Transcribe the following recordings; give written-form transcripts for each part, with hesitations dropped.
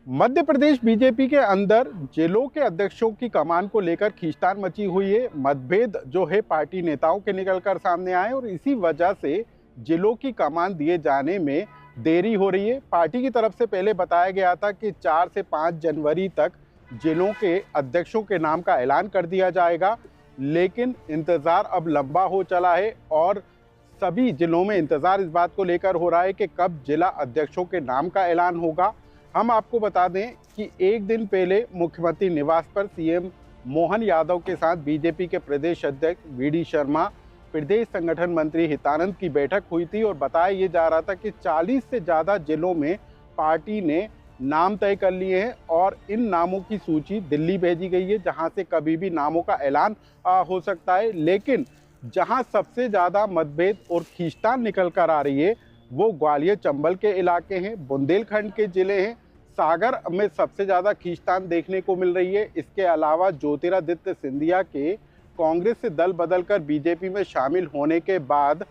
Madhya Pradesh BJP के अंदर जिलों के अध्यक्षों की कमान को लेकर खींचतान मची हुई है। मतभेद जो है पार्टी नेताओं के निकलकर सामने आए और इसी वजह से जिलों की कमान दिए जाने में देरी हो रही है। पार्टी की तरफ से पहले बताया गया था कि 4 से 5 जनवरी तक जिलों के अध्यक्षों के नाम का ऐलान कर दिया जाएगा, लेकिन इंतज़ार अब लंबा हो चला है और सभी जिलों में इंतज़ार इस बात को लेकर हो रहा है कि कब जिला अध्यक्षों के नाम का ऐलान होगा। हम आपको बता दें कि एक दिन पहले मुख्यमंत्री निवास पर सीएम मोहन यादव के साथ बीजेपी के प्रदेश अध्यक्ष वीडी शर्मा, प्रदेश संगठन मंत्री हितानंद की बैठक हुई थी और बताया ये जा रहा था कि 40 से ज़्यादा जिलों में पार्टी ने नाम तय कर लिए हैं और इन नामों की सूची दिल्ली भेजी गई है, जहां से कभी भी नामों का ऐलान हो सकता है। लेकिन जहां सबसे ज़्यादा मतभेद और खींचतान निकल कर आ रही है वो ग्वालियर चंबल के इलाके हैं, बुंदेलखंड के ज़िले हैं। सागर में सबसे ज़्यादा खींचतान देखने को मिल रही है। इसके अलावा ज्योतिरादित्य सिंधिया के कांग्रेस से दल बदलकर बीजेपी में शामिल होने के बाद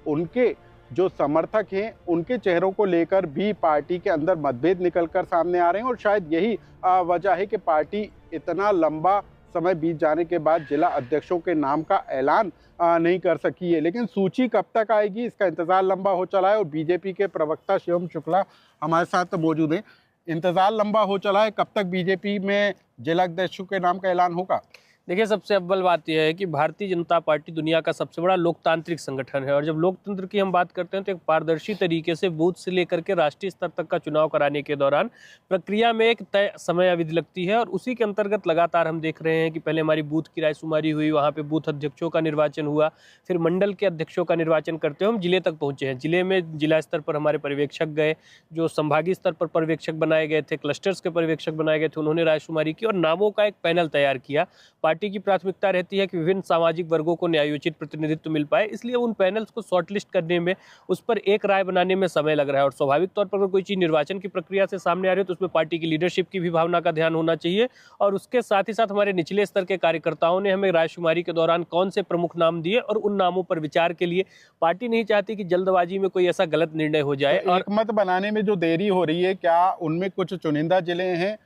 उनके जो समर्थक हैं उनके चेहरों को लेकर भी पार्टी के अंदर मतभेद निकलकर सामने आ रहे हैं और शायद यही वजह है कि पार्टी इतना लंबा समय बीत जाने के बाद जिला अध्यक्षों के नाम का ऐलान नहीं कर सकी है। लेकिन सूची कब तक आएगी इसका इंतज़ार लंबा हो चला है और बीजेपी के प्रवक्ता शिवम शुक्ला हमारे साथ मौजूद हैं। इंतज़ार लंबा हो चला है, कब तक बीजेपी में जिला अध्यक्षों के नाम का ऐलान होगा? देखिए, सबसे अव्वल बात यह है कि भारतीय जनता पार्टी दुनिया का सबसे बड़ा लोकतांत्रिक संगठन है और जब लोकतंत्र की हम बात करते हैं तो एक पारदर्शी तरीके से बूथ से लेकर के राष्ट्रीय स्तर तक का चुनाव कराने के दौरान प्रक्रिया में एक तय समय अवधि लगती है और उसी के अंतर्गत लगातार हम देख रहे हैं कि पहले हमारी बूथ की रायशुमारी हुई, वहाँ पर बूथ अध्यक्षों का निर्वाचन हुआ, फिर मंडल के अध्यक्षों का निर्वाचन करते हुए हम जिले तक पहुँचे हैं। जिले में जिला स्तर पर हमारे पर्यवेक्षक गए, जो संभागीय स्तर पर पर्यवेक्षक बनाए गए थे, क्लस्टर्स के पर्यवेक्षक बनाए गए थे, उन्होंने रायशुमारी की और नामों का एक पैनल तैयार किया। पार्टी की प्राथमिकता रहती है कि विभिन्न सामाजिक वर्गों को न्यायोचित प्रतिनिधित्व मिल पाए, इसलिए उन पैनल्स को शॉर्टलिस्ट करने में, उस पर एक राय बनाने में समय लग रहा है। और स्वाभाविक तौर पर अगर कोई चीज़ निर्वाचन की प्रक्रिया से सामने आ रही है तो उसमें पार्टी की लीडरशिप की भी भावना का ध्यान होना चाहिए और उसके साथ ही साथ हमारे निचले स्तर के कार्यकर्ताओं ने हमें रायशुमारी के दौरान कौन से प्रमुख नाम दिए और उन नामों पर विचार के लिए पार्टी नहीं चाहती कि जल्दबाजी में कोई ऐसा गलत निर्णय हो जाए। और एकमत बनाने में जो देरी हो रही है, क्या उनमें कुछ चुनिंदा जिले हैं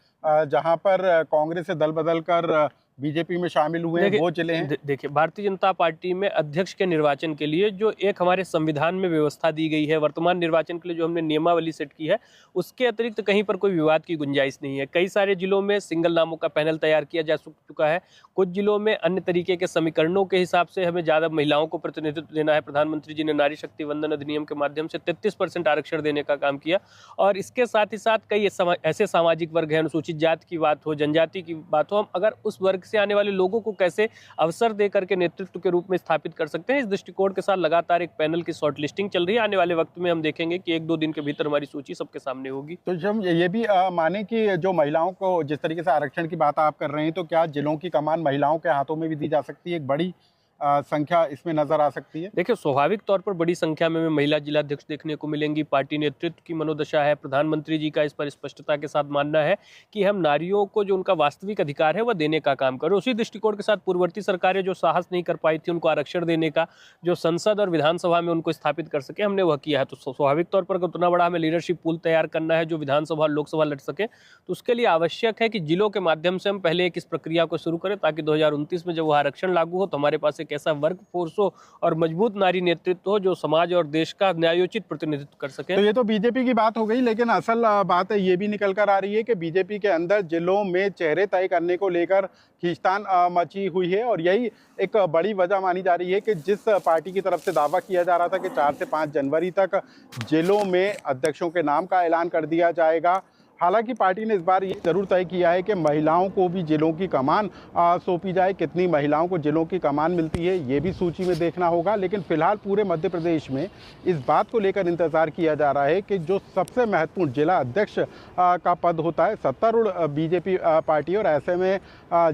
जहां पर कांग्रेस से दल बदल कर बीजेपी में शामिल हुए हैं, वो जिले हैं? देखिए, भारतीय जनता पार्टी में अध्यक्ष के निर्वाचन के लिए जो एक हमारे संविधान में व्यवस्था दी गई है, वर्तमान निर्वाचन के लिए जो हमने नियमावली सेट की है, उसके अतिरिक्त कहीं पर कोई विवाद की गुंजाइश नहीं है। कई सारे जिलों में सिंगल नामों का पैनल तैयार किया जा चुका है। कुछ जिलों में अन्य तरीके के समीकरणों के हिसाब से हमें ज़्यादा महिलाओं को प्रतिनिधित्व देना है। प्रधानमंत्री जी ने नारी शक्ति वंदन अधिनियम के माध्यम से 33% आरक्षण देने का काम किया और इसके साथ ही साथ कई ऐसे सामाजिक वर्ग हैं, अनुसूचित जाति की बात हो, जनजाति की बात हो, हम अगर उस वर्ग से आने वाले लोगों को कैसे अवसर दे करके नेतृत्व के रूप में स्थापित कर सकते हैं, इस दृष्टिकोण के साथ लगातार एक पैनल की शॉर्ट लिस्टिंग चल रही है। आने वाले वक्त में हम देखेंगे कि 1-2 दिन के भीतर हमारी सूची सबके सामने होगी। तो हम ये भी माने कि जो महिलाओं को जिस तरीके से आरक्षण की बात आप कर रहे हैं, तो क्या जिलों की कमान महिलाओं के हाथों में भी दी जा सकती है? एक बड़ी संख्या इसमें नजर आ सकती है। देखिए, स्वाभाविक तौर पर बड़ी संख्या में महिला जिलाध्यक्ष देखने को मिलेंगी। पार्टी नेतृत्व की मनोदशा है, प्रधानमंत्री जी का इस पर स्पष्टता के साथ मानना है कि हम नारियों को जो उनका वास्तविक अधिकार है वह देने का काम करें। उसी दृष्टिकोण के साथ पूर्ववर्ती सरकारें जो साहस नहीं कर पाई थी उनको आरक्षण देने का, जो संसद और विधानसभा में उनको स्थापित कर सके, हमने वह किया है। तो स्वाभाविक तौर पर उतना बड़ा हमें लीडरशिप पूल तैयार करना है जो विधानसभा और लोकसभा लड़ सके, तो उसके लिए आवश्यक है कि जिलों के माध्यम से हम पहले एक इस प्रक्रिया को शुरू करें ताकि 2029 में जब वह आरक्षण लागू हो तो हमारे पास एक ऐसा वर्क फोर्स और मजबूत नारी नेतृत्व हो जो समाज और देश का न्यायोचित प्रतिनिधित्व कर सके। तो ये तो बीजेपी की बात हो गई, लेकिन असल बात ये भी निकल कर आ रही है कि बीजेपी के अंदर जिलों में चेहरे तय करने को लेकर खींचतान मची हुई है और यही एक बड़ी वजह मानी जा रही है कि जिस पार्टी की तरफ से दावा किया जा रहा था कि 4 से 5 जनवरी तक जिलों में अध्यक्षों के नाम का ऐलान कर दिया जाएगा। हालांकि पार्टी ने इस बार ये जरूर तय किया है कि महिलाओं को भी जिलों की कमान सौंपी जाए। कितनी महिलाओं को जिलों की कमान मिलती है ये भी सूची में देखना होगा, लेकिन फिलहाल पूरे मध्य प्रदेश में इस बात को लेकर इंतजार किया जा रहा है कि जो सबसे महत्वपूर्ण जिला अध्यक्ष का पद होता है सत्तारूढ़ बीजेपी पार्टी, और ऐसे में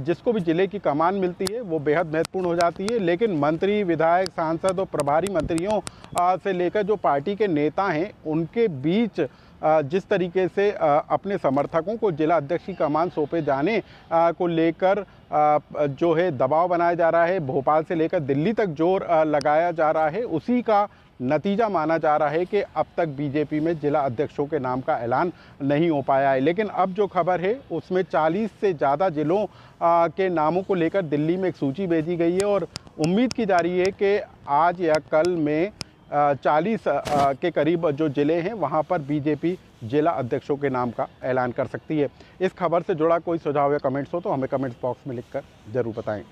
जिसको भी जिले की कमान मिलती है वो बेहद महत्वपूर्ण हो जाती है। लेकिन मंत्री, विधायक, सांसद और प्रभारी मंत्रियों से लेकर जो पार्टी के नेता हैं उनके बीच जिस तरीके से अपने समर्थकों को जिला अध्यक्ष की कमान सौंपे जाने को लेकर जो है दबाव बनाया जा रहा है, भोपाल से लेकर दिल्ली तक जोर लगाया जा रहा है, उसी का नतीजा माना जा रहा है कि अब तक बीजेपी में जिला अध्यक्षों के नाम का ऐलान नहीं हो पाया है। लेकिन अब जो खबर है उसमें 40 से ज़्यादा जिलों के नामों को लेकर दिल्ली में एक सूची भेजी गई है और उम्मीद की जा रही है कि आज या कल में 40 के करीब जो ज़िले हैं वहां पर बीजेपी जिला अध्यक्षों के नाम का ऐलान कर सकती है। इस खबर से जुड़ा कोई सुझाव या कमेंट्स हो तो हमें कमेंट्स बॉक्स में लिखकर ज़रूर बताएं।